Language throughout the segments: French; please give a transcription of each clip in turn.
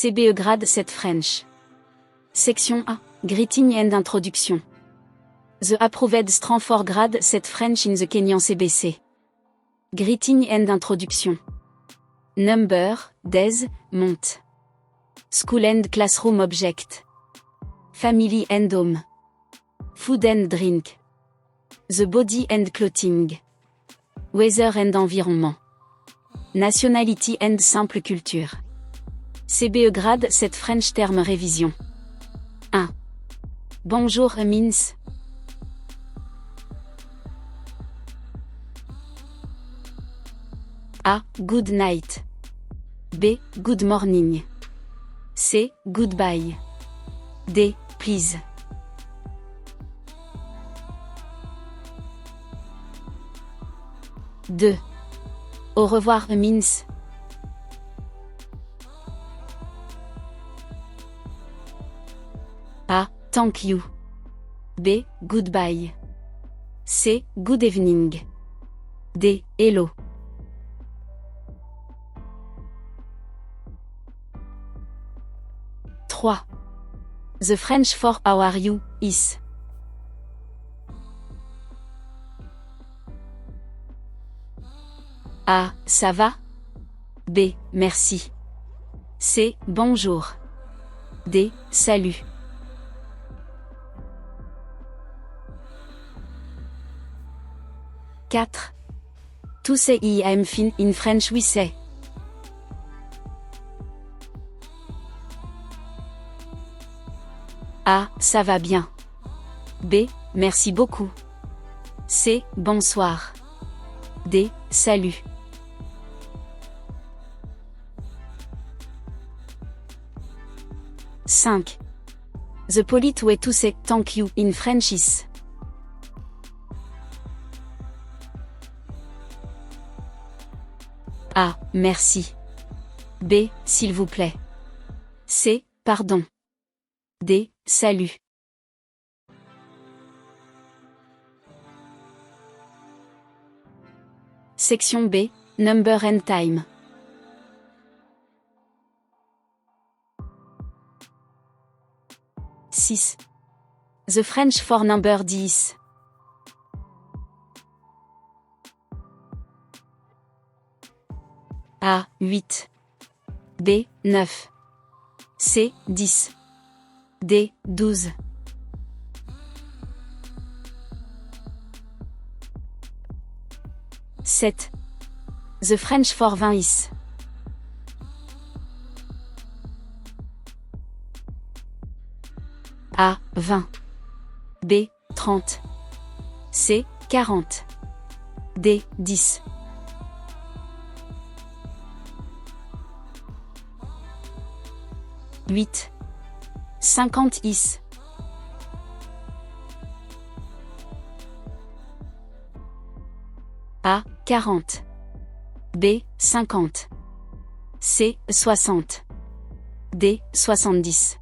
CBE Grade 7 French. Section A. Greeting and Introduction. The approved Stanford Grade 7 French in the Kenyan CBC. Greeting and Introduction. Number, days, month. School and classroom object. Family and home. Food and drink. The body and clothing. Weather and environment. Nationality and simple culture. CBE Grade 7 French Term Révision. 1. Bonjour means. A. Good night. B. Good morning. C. Goodbye. D. Please. Deux. Au revoir means. A. Thank you. B. Goodbye. C. Good evening. D. Hello. Trois. The French for how are you is. A. Ça va? B. Merci. C. Bonjour. D. Salut. Quatre. To say I am fine in French we say. A. Ça va bien. B. Merci beaucoup. C. Bonsoir. D. Salut. Cinq. The polite way to say thank you in French is. A. Merci. B. S'il vous plaît. C. Pardon. D. Salut. Section B. Number and time. Six. The French for number 10. A. 8. B. 9. C. 10. D. 12. Sept. The French for 20 is. A. 20. B. 30. C. 40. D. 10. Huit. 50 is. A. 40. B. 50. C. 60. D. 70.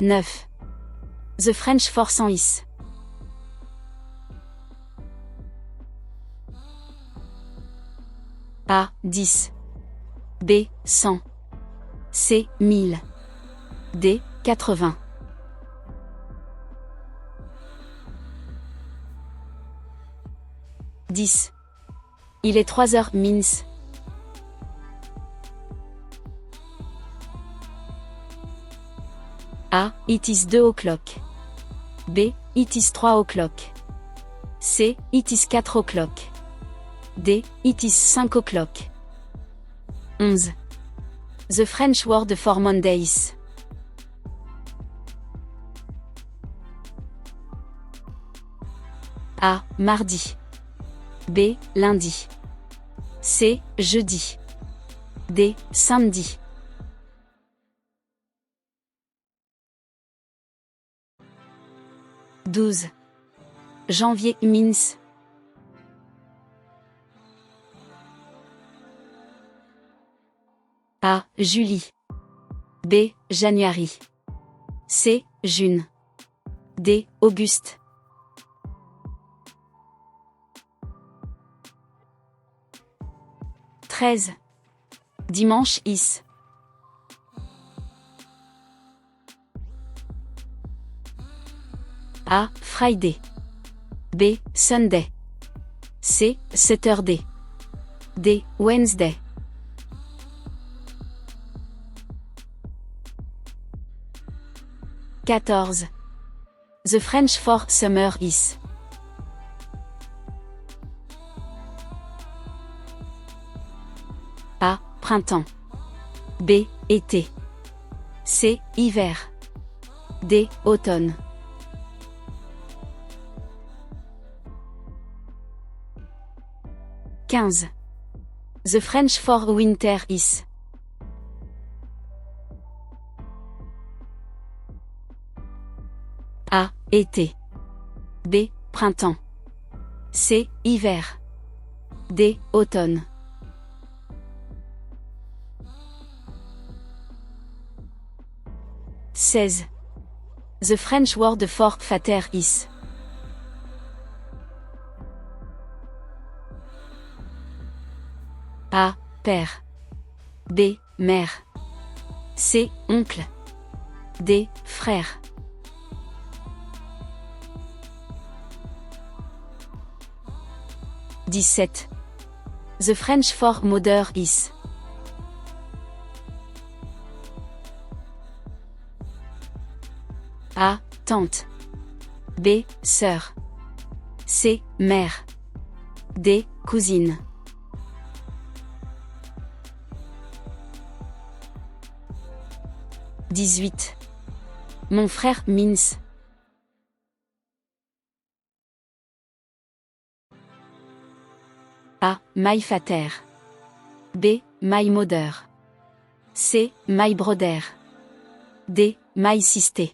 Neuf. The French for 100 is. A. 10. B. 100. C. 1000. D. 80. Dix. Il est 3 heures means. A. It is 2 o'clock. B. It is 3 o'clock. C. It is 4 o'clock. D. It is 5 o'clock. 11. The French word for Mondays. A. Mardi. B. Lundi. C. Jeudi. D. Samedi. Douze. Janvier means. A. Julie. B. January. C. June. D. Auguste. 13. Dimanche is. A. Friday. B. Sunday. C. Saturday. D. Wednesday. 14. The French for summer is. A. Printemps. B. Été. C. Hiver. D. Automne. « 15. The French for winter is. A. Été. B. Printemps. C. Hiver. D. Automne. « 16. The French word for father is. A. Père. B. Mère. C. Oncle. D. Frère. « 17. The French for mother is. A. Tante. B. Sœur. C. Mère. D. Cousine. « 18. Mon frère means. A. My father. B. My mother. C. My brother. D. My sister.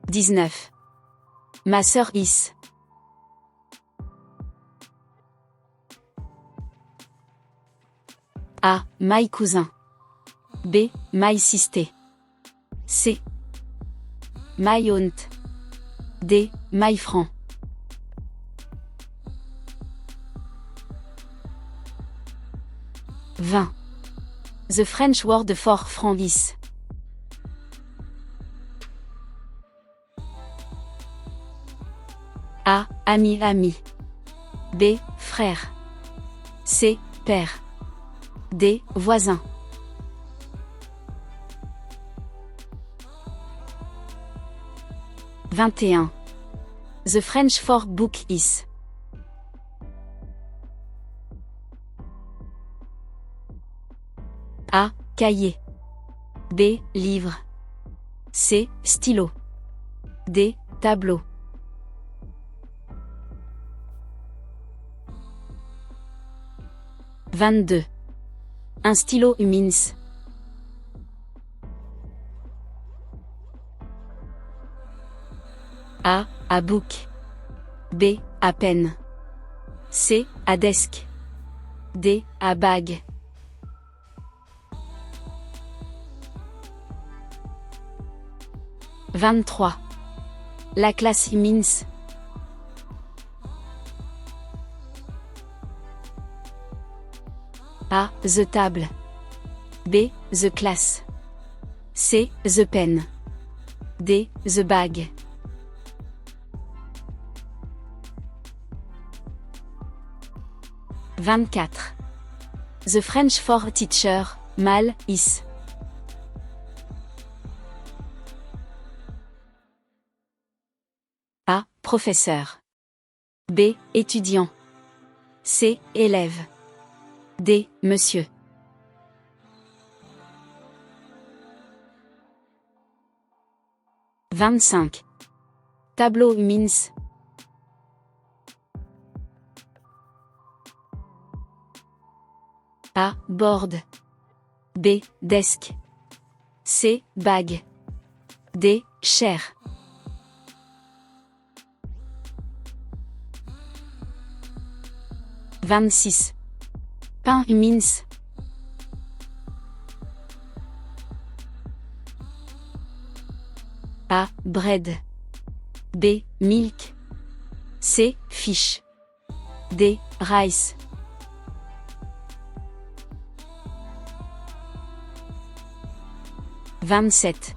« 19. Ma sœur is. A. My cousin. B. My sister. C. My aunt. D. My friend. 20. The French word for friend is. A. Ami, ami. B. Frère. C. Père. D. Voisin. 21. The French for book is. A. Cahier. B. Livre. C. Stylo. D. Tableau. « 22. Un stylo means. A. A book. B. A pen. C. A desk. D. A bag. « 23. La classe means. A. The table. B. The class. C. The pen. D. The bag. 24. The French for teacher, mâle, is. A. Professeur. B. Étudiant. C. Élève. D. Monsieur. « 25. Tableau means. A. Board. B. Desk. C. Bag. D. Chair. « 26. Pain means. A. Bread. B. Milk. C. Fish. D. Rice. « 27.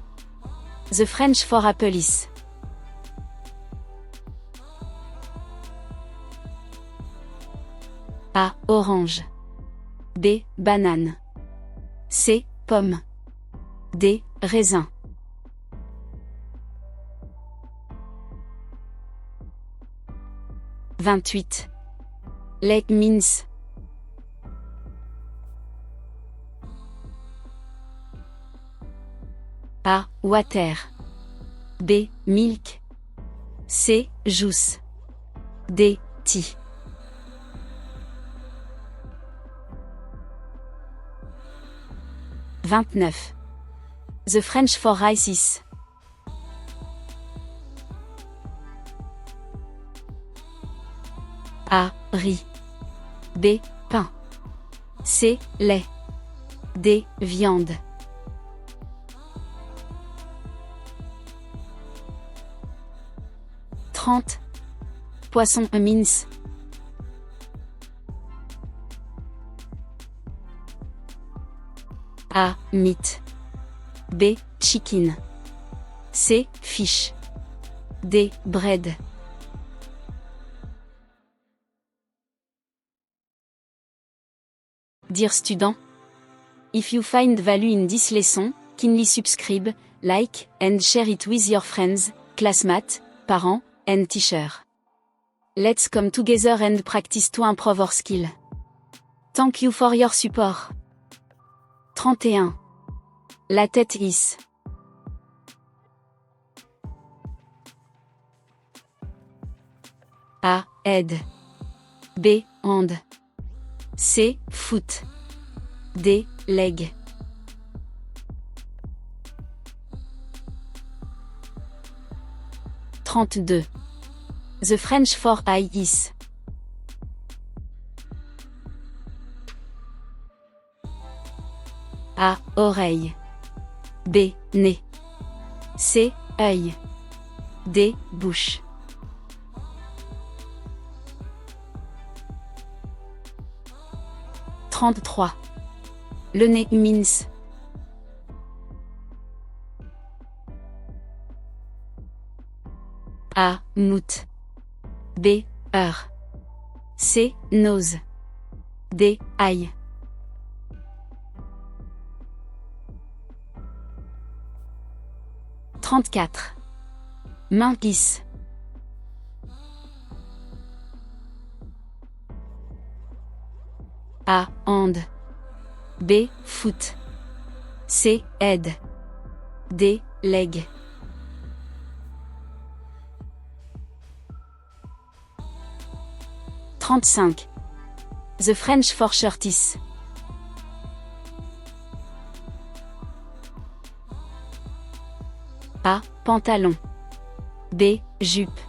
The French for apple is. A. Orange. B. Banane. C. Pomme. D. Raisin. « 28. Lake means. A. Water. B. Milk. C. Juice. D. Tea. « 29. The French for rice is. A. Riz. B. Pain. C. Lait. D. Viande. « 30. Poisson means. A. Meat. B. Chicken. C. Fish. D. Bread. Dear student, if you find value in this lesson, kindly subscribe, like, and share it with your friends, classmates, parents, and teacher. Let's come together and practice to improve our skill. Thank you for your support. 31. La tête is. A. Head. B. Hand. C. Foot. D. Leg. « 32. The French for eye is. A. Oreille. B. Nez. C. Œil. D. Bouche. « 33. Le nez means. A. Mouth. B. Ear. C. Nose. D. Eye. « 34. Main is. A. Hand. B. Foot. C. Head. D. Leg. « 35. The French for shirt is. A. Pantalon. B. Jupe.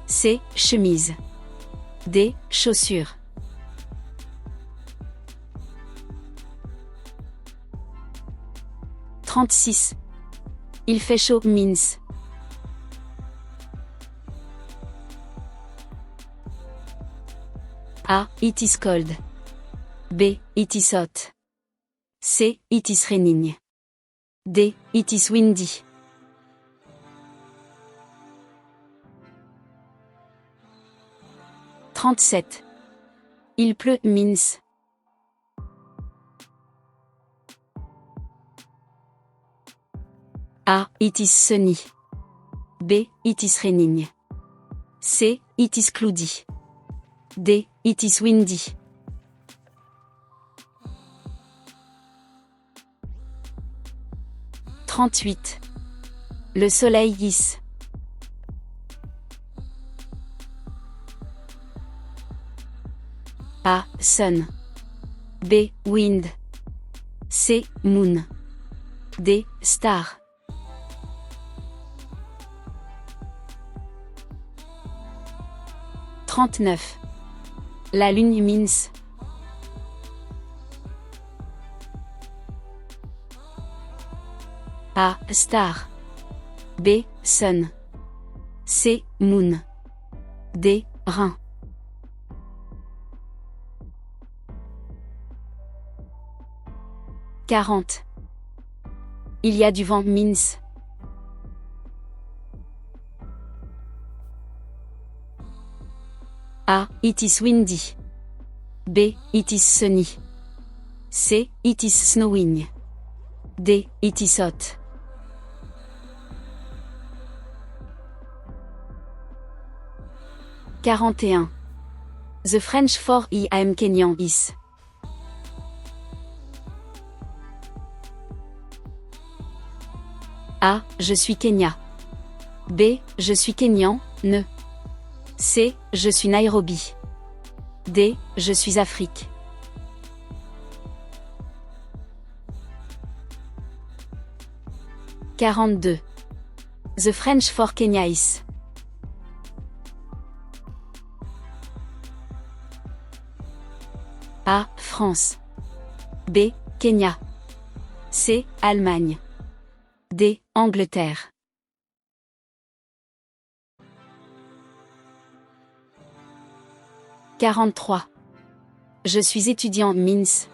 C. Chemise. D. Chaussures. « 36. Il fait chaud means. A. It is cold. B. It is hot. C. It is raining. D. It is windy. « 37. Il pleut means. A. It is sunny. B. It is raining. C. It is cloudy. D. It is windy. « 38. Le soleil is. A. Sun. B. Wind. C. Moon. D. Star. « 39. La lune means. A. Star. B. Sun. C. Moon. D. Rhin. 40. Il y a du vent means. A. It is windy. B. It is sunny. C. It is snowing. D. It is hot. 41. The French for I am Kenyan is. A. Je suis Kenya. B. Je suis Kenyan, ne. C. Je suis Nairobi. D. Je suis Afrique. 42. The French for Kenya is. A. France. B. Kenya. C. Allemagne. D. Angleterre. 43. Je suis étudiant means.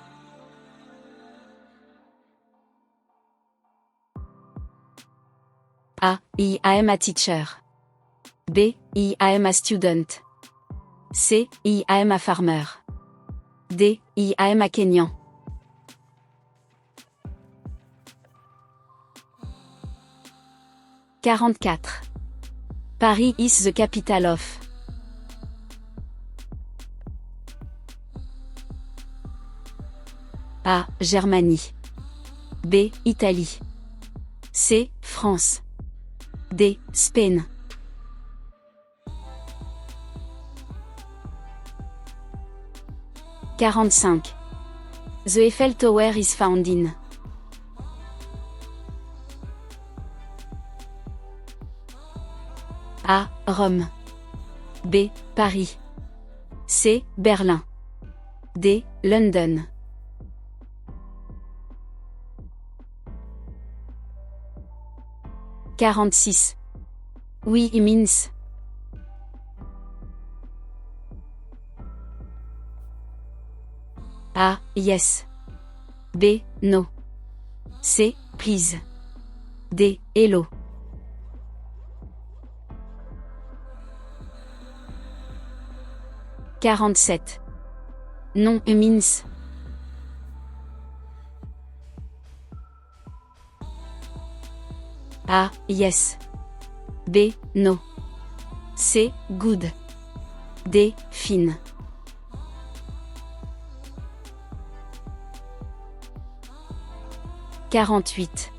A. I am a teacher. B. I am a student. C. I am a farmer. D. I am a Kenyan. 44. Paris is the capital of. A. Germanie. B. Italie. C. France. D. Spain. 45. The Eiffel Tower is found in. A. Rome. B. Paris. C. Berlin. D. London. 46. Oui means. A. Yes. B. No. C. Please. D. Hello. 47. Non means. A. Yes. B. No. C. Good. D. Fine. 48.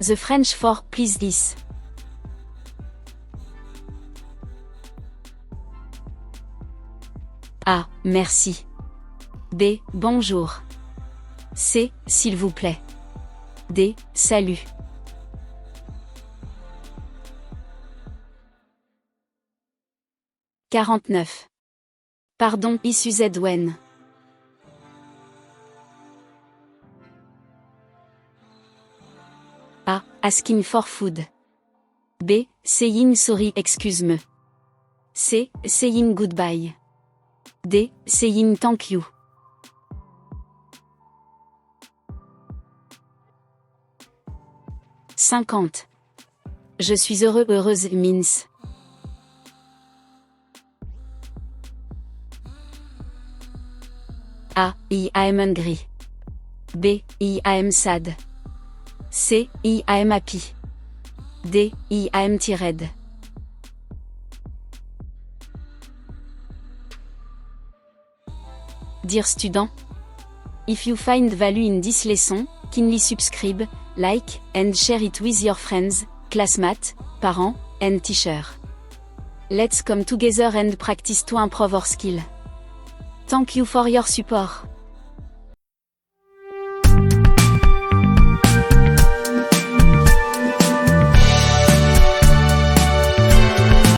The French for please is. A. Merci. B. Bonjour. C. S'il vous plaît. D. Salut. 49. Pardon is used when. A. Asking for food. B. Saying sorry excuse me. C. Saying goodbye. D. Saying thank you. 50. Je suis heureux heureuse means. A. I am hungry. B. I am sad. C. I am happy. D. I am tired. 'Dear student, if you find value in this lesson, kindly subscribe, like, and share it with your friends, classmates, parents, and teacher. Let's come together and practice to improve our skill. Thank you for your support.